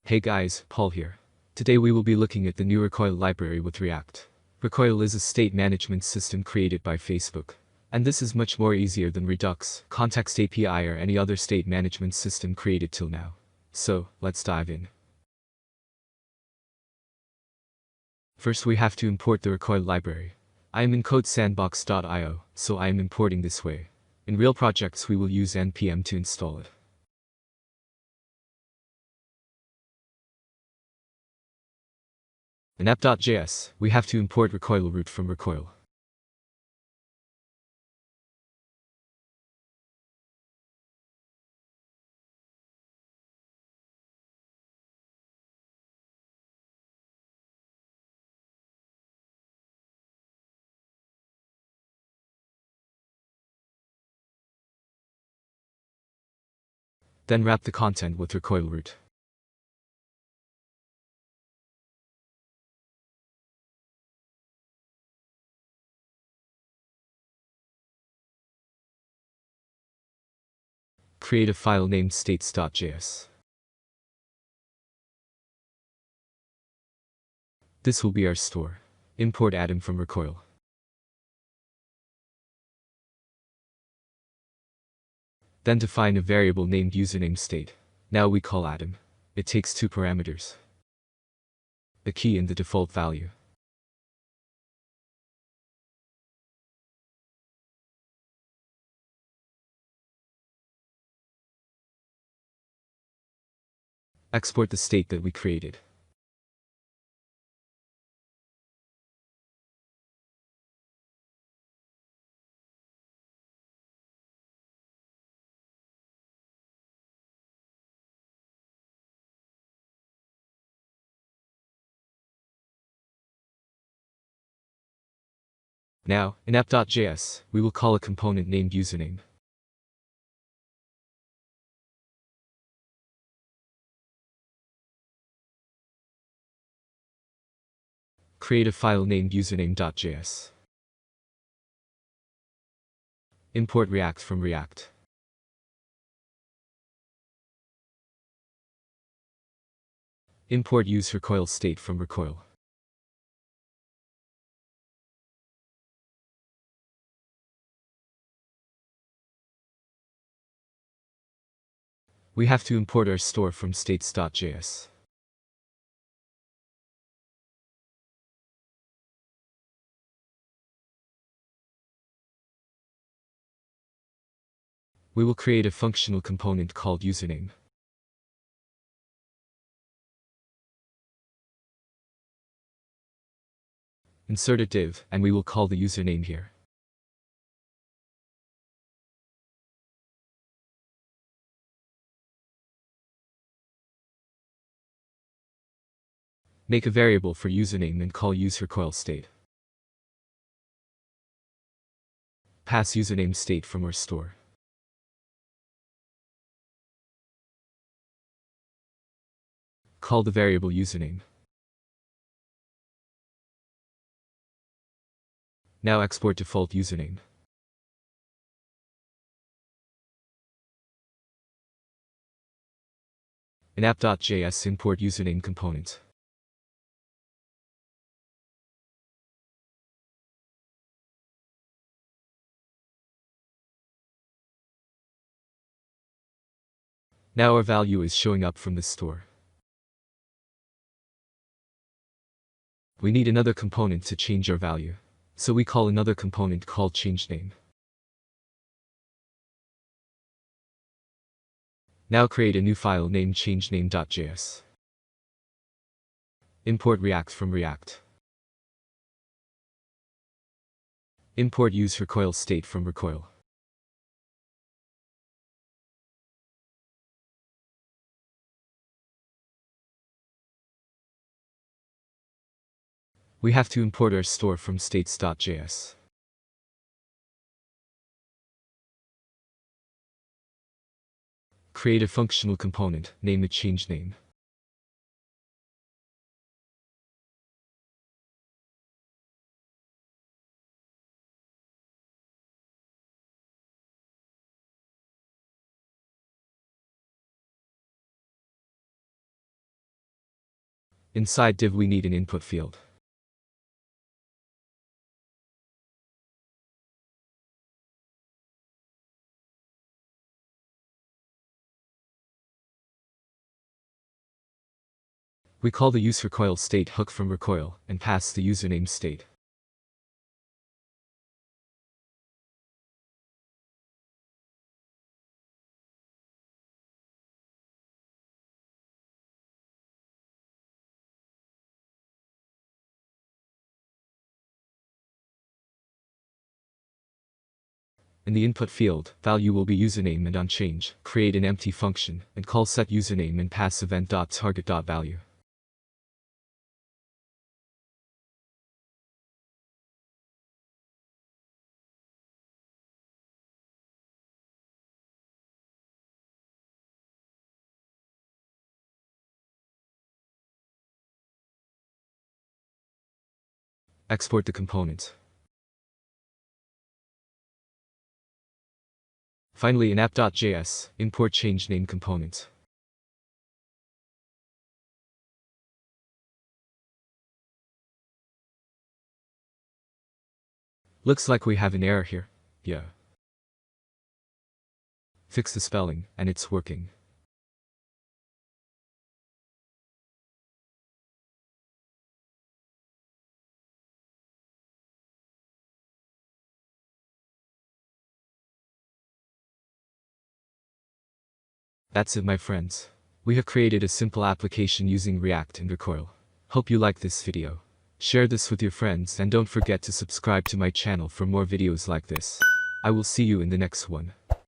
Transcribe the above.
Hey guys, Paul here. Today we will be looking at the new Recoil library with React. Recoil is a state management system created by Facebook. And this is much more easier than Redux, Context API or any other state management system created till now. So, let's dive in. First we have to import the Recoil library. I am in codesandbox.io, so I am importing this way. In real projects we will use npm to install it. In app.js, we have to import recoil root from recoil. Then wrap the content with recoil root. Create a file named states.js. This will be our store. Import atom from recoil. Then define a variable named username state. Now we call atom. It takes two parameters: the key and the default value. Export the state that we created. Now, in app.js, we will call a component named username. Create a file named username.js. Import React from React. Import use recoil state from recoil. We have to import our store from states.js. We will create a functional component called username. Insert a div, and we will call the username here. Make a variable for username and call useRecoil state. Pass username state from our store. Call the variable username. Now export default username. In app.js import username component. Now our value is showing up from the store. We need another component to change our value, so we call another component called changeName. Now create a new file named changename.js. Import React from React. Import use recoil state from recoil. We have to import our store from states.js. Create a functional component, name it changeName. Inside div we need an input field. We call the useRecoil state hook from Recoil and pass the username state. In the input field, value will be username and onChange. Create an empty function and call setUsername and pass event.target.value. Export the component. Finally, in app.js, import change name component. Looks like we have an error here. Yeah. Fix the spelling, and it's working. That's it, my friends. We have created a simple application using React and Recoil. Hope you like this video. Share this with your friends and don't forget to subscribe to my channel for more videos like this. I will see you in the next one.